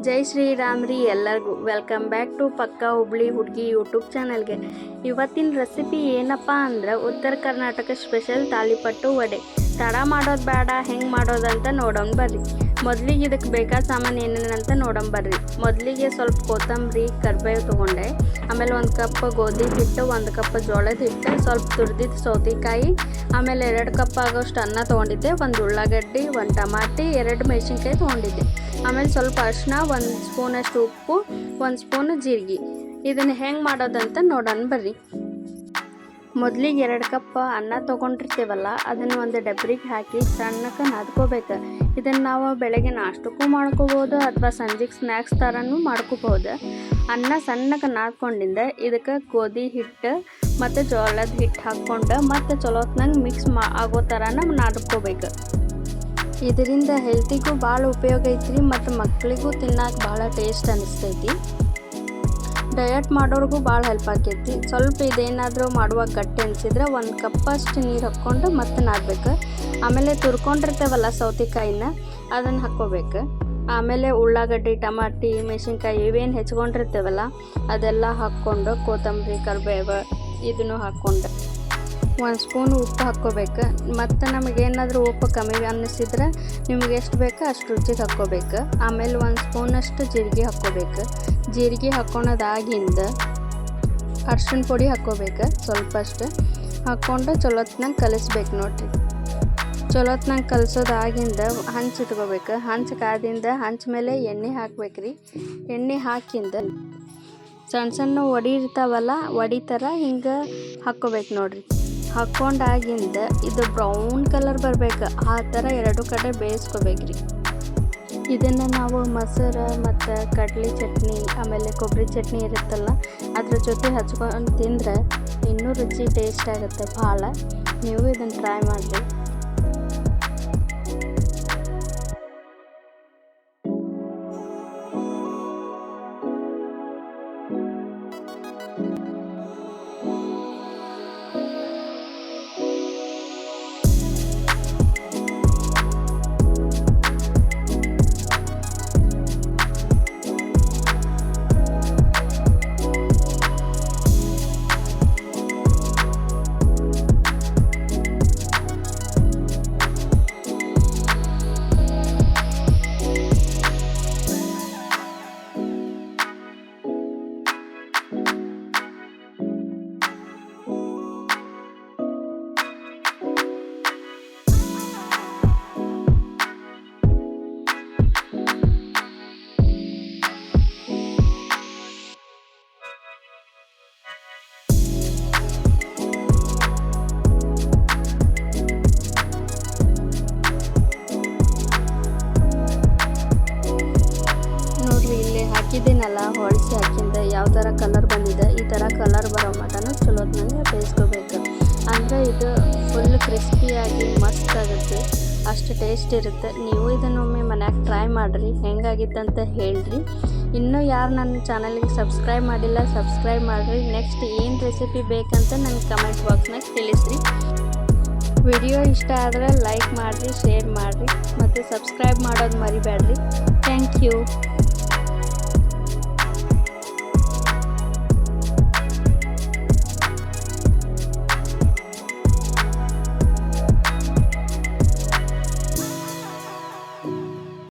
ಜೈ ಶ್ರೀರಾಮ್ ರೀ ಎಲ್ಲರಿಗೂ welcome back to ಪಕ್ಕಾ ಹುಬ್ಳಿ ಹುಡುಗಿ ಯೂಟ್ಯೂಬ್ ಚಾನಲ್ಗೆ. ಇವತ್ತಿನ ರೆಸಿಪಿ ಏನಪ್ಪ ಅಂದ್ರೆ ಉತ್ತರ ಕರ್ನಾಟಕ ಸ್ಪೆಷಲ್ ತಾಲಿಪಟ್ಟು ವಡೆ. ತಡ ಮಾಡೋದು ಬೇಡ, ಹೆಂಗೆ ಮಾಡೋದಂತ ನೋಡೋಣ ಬರ್ರಿ. ಮೊದಲಿಗೆ ಇದಕ್ಕೆ ಬೇಕಾದ ಸಾಮಾನು ಏನೇನಂತ ನೋಡೋಣ ಬರ್ರಿ. ಮೊದಲಿಗೆ ಸ್ವಲ್ಪ ಕೊತ್ತಂಬರಿ ಕರಿಬೇವು ತೊಗೊಂಡೆ, ಆಮೇಲೆ 1 ಕಪ್ ಗೋಧಿ ಹಿಟ್ಟು, 1 ಕಪ್ ಜೋಳದ ಹಿಟ್ಟು, ಸ್ವಲ್ಪ ತುರಿದಿದ್ದ ಸೌತೆಕಾಯಿ, ಆಮೇಲೆ 2 ಕಪ್ ಆಗೋಷ್ಟು ಅನ್ನ ತೊಗೊಂಡಿದ್ದೆ, 1 ಉಳ್ಳಾಗಡ್ಡಿ, 1 ಟಮಾಟಿ, 2 ಮೆಣಸಿನ್ಕಾಯಿ ತೊಗೊಂಡಿದ್ದೆ, ಆಮೇಲೆ ಸ್ವಲ್ಪ ಅರಿಶಿನ, 1 ಸ್ಪೂನಷ್ಟು ಉಪ್ಪು, 1 ಸ್ಪೂನ್ ಜೀರಿಗೆ. ಇದನ್ನು ಹೆಂಗೆ ಮಾಡೋದಂತ ನೋಡೋಣ ಬರ್ರಿ. ಮೊದಲಿಗೆ 2 ಕಪ್ ಅನ್ನ ತೊಗೊಂಡಿರ್ತೀವಲ್ಲ, ಅದನ್ನು ಒಂದು ಡಬ್ರಿಗೆ ಹಾಕಿ ಸಣ್ಣಕ್ಕೆ ನಾದ್ಕೋಬೇಕು. ಇದನ್ನು ನಾವು ಬೆಳಗ್ಗೆ ನಾಷ್ಟಕ್ಕೂ ಮಾಡ್ಕೋಬೋದು ಅಥವಾ ಸಂಜೆಗೆ ಸ್ನ್ಯಾಕ್ಸ್ ಥರನೂ ಮಾಡ್ಕೋಬೋದು. ಅನ್ನ ಸಣ್ಣಕ್ಕೆ ನಾದ್ಕೊಂಡಿಂದ ಇದಕ್ಕೆ ಗೋಧಿ ಹಿಟ್ಟು ಮತ್ತು ಜೋಳದ ಹಿಟ್ಟು ಹಾಕ್ಕೊಂಡು ಮತ್ತು ಚಲೋ ಹೊತ್ನಂಗೆ ಮಿಕ್ಸ್ ಆಗೋ ಥರನ ನಾದ್ಕೋಬೇಕು. ಇದರಿಂದ ಹೆಲ್ತಿಗೂ ಭಾಳ ಉಪಯೋಗ ಐತ್ರಿ ಮತ್ತು ಮಕ್ಕಳಿಗೂ ತಿನ್ನೋಕೆ ಭಾಳ ಟೇಸ್ಟ್ ಅನಿಸ್ತೈತಿ. ಡಯಟ್ ಮಾಡೋರಿಗೂ ಭಾಳ ಹೆಲ್ಪ್ ಆಕೈತಿ. ಸ್ವಲ್ಪ ಇದೇನಾದರೂ ಮಾಡುವಾಗ ಗಟ್ಟಿ ಅನಿಸಿದ್ರೆ 1 ಕಪ್ಪಷ್ಟು ನೀರು ಹಾಕ್ಕೊಂಡು ಮತ್ತೆ ನಾದಬೇಕು. ಆಮೇಲೆ ತುರ್ಕೊಂಡಿರ್ತೇವಲ್ಲ ಸೌತೆಕಾಯಿನ, ಅದನ್ನು ಹಾಕ್ಕೋಬೇಕು. ಆಮೇಲೆ ಉಳ್ಳಾಗಡ್ಡಿ, ಟಮಾಟಿ, ಮೆಣಸಿನ್ಕಾಯಿ ಇವೇನು ಹೆಚ್ಕೊಂಡಿರ್ತೇವಲ್ಲ ಅದೆಲ್ಲ ಹಾಕ್ಕೊಂಡು, ಕೊತ್ತಂಬರಿ, ಕರಿಬೇವು ಇದನ್ನು ಹಾಕ್ಕೊಂಡು 1 ಸ್ಪೂನ್ ಉಪ್ಪು ಹಾಕ್ಕೋಬೇಕು. ಮತ್ತು ನಮಗೇನಾದರೂ ಉಪ್ಪು ಕಮ್ಮಿ ಅನ್ನಿಸಿದ್ರೆ ನಿಮ್ಗೆ ಎಷ್ಟು ಬೇಕೋ ಅಷ್ಟು ರುಚಿಗೆ ಹಾಕ್ಕೋಬೇಕು. ಆಮೇಲೆ 1 ಸ್ಪೂನಷ್ಟು ಜೀರಿಗೆ ಹಾಕ್ಕೋಬೇಕು. ಜೀರಿಗೆ ಹಾಕ್ಕೊಳೋದಾಗಿಂದ ಅರ್ಶಿಣ ಪುಡಿ ಹಾಕ್ಕೋಬೇಕು. ಸ್ವಲ್ಪಷ್ಟು ಹಾಕ್ಕೊಂಡು ಚಲೋತ್ನಂಗೆ ಕಲಿಸ್ಬೇಕು ನೋಡ್ರಿ. ಚಲೋತ್ನಂಗೆ ಕಲಿಸೋದಾಗಿಂದ ಹಂಚಿಟ್ಕೋಬೇಕು. ಹಂಚು ಕಾದಿಂದ ಹಂಚ ಮೇಲೆ ಎಣ್ಣೆ ಹಾಕ್ಬೇಕ್ರಿ. ಎಣ್ಣೆ ಹಾಕಿಂದ ಸಣ್ಣ ಸಣ್ಣ ವಡಿ ಇರ್ತಾವಲ್ಲ, ವಡಿ ಥರ ಹಿಂಗೆ ಹಾಕ್ಕೋಬೇಕು ನೋಡ್ರಿ. ಹಾಕ್ಕೊಂಡಾಗಿಂದ ಇದು ಬ್ರೌನ್ ಕಲರ್ ಬರಬೇಕು, ಆ ಥರ 2 ಕಡೆ ಬೇಯಿಸ್ಕೋಬೇಕ್ರಿ. ಇದನ್ನು ನಾವು ಮೊಸರು ಮತ್ತು ಕಡ್ಲೆ ಚಟ್ನಿ ಆಮೇಲೆ ಕೊಬ್ಬರಿ ಚಟ್ನಿ ಇರುತ್ತಲ್ಲ ಅದ್ರ ಜೊತೆ ಹಚ್ಕೊಂಡು ತಿಂದರೆ ಇನ್ನೂ ರುಚಿ ಟೇಸ್ಟ್ ಆಗುತ್ತೆ ಭಾಳ. ನೀವು ಇದನ್ನು ಟ್ರೈ ಮಾಡಿರಿ. ಹಾಕಿದ್ದೀನಲ್ಲ, ಹೊಳಿಸಿ ಹಾಕಿಂದ ಯಾವ ಥರ ಕಲರ್ ಬಂದಿದೆ, ಈ ಥರ ಕಲರ್ ಬರೋ ಮಟನು ಚಲೋತ್ನಂಗೆ ಬೇಯಿಸ್ಕೋಬೇಕು. ಅಂದರೆ ಇದು ಫುಲ್ ಕ್ರಿಸ್ಪಿಯಾಗಿ ಮಸ್ತ್ ಆಗುತ್ತೆ, ಅಷ್ಟು ಟೇಸ್ಟ್ ಇರುತ್ತೆ. ನೀವು ಇದನ್ನೊಮ್ಮೆ ಮನ್ಯಾಗ ಟ್ರೈ ಮಾಡಿರಿ, ಹೆಂಗಾಗಿತ್ತಂತ ಹೇಳ್ರಿ. ಇನ್ನೂ ಯಾರು ನನ್ನ ಚಾನಲ್ಗೆ ಸಬ್ಸ್ಕ್ರೈಬ್ ಮಾಡಿಲ್ಲ, ಸಬ್ಸ್ಕ್ರೈಬ್ ಮಾಡಿರಿ. ನೆಕ್ಸ್ಟ್ ಏನು ರೆಸಿಪಿ ಬೇಕಂತ ನನಗೆ ಕಮೆಂಟ್ ಬಾಕ್ಸ್ನಾಗ ತಿಳಿಸ್ರಿ. ವಿಡಿಯೋ ಇಷ್ಟ ಆದರೆ ಲೈಕ್ ಮಾಡಿರಿ, ಶೇರ್ ಮಾಡಿರಿ ಮತ್ತು ಸಬ್ಸ್ಕ್ರೈಬ್ ಮಾಡೋದು ಮರಿಬೇಡ್ರಿ. Thank you.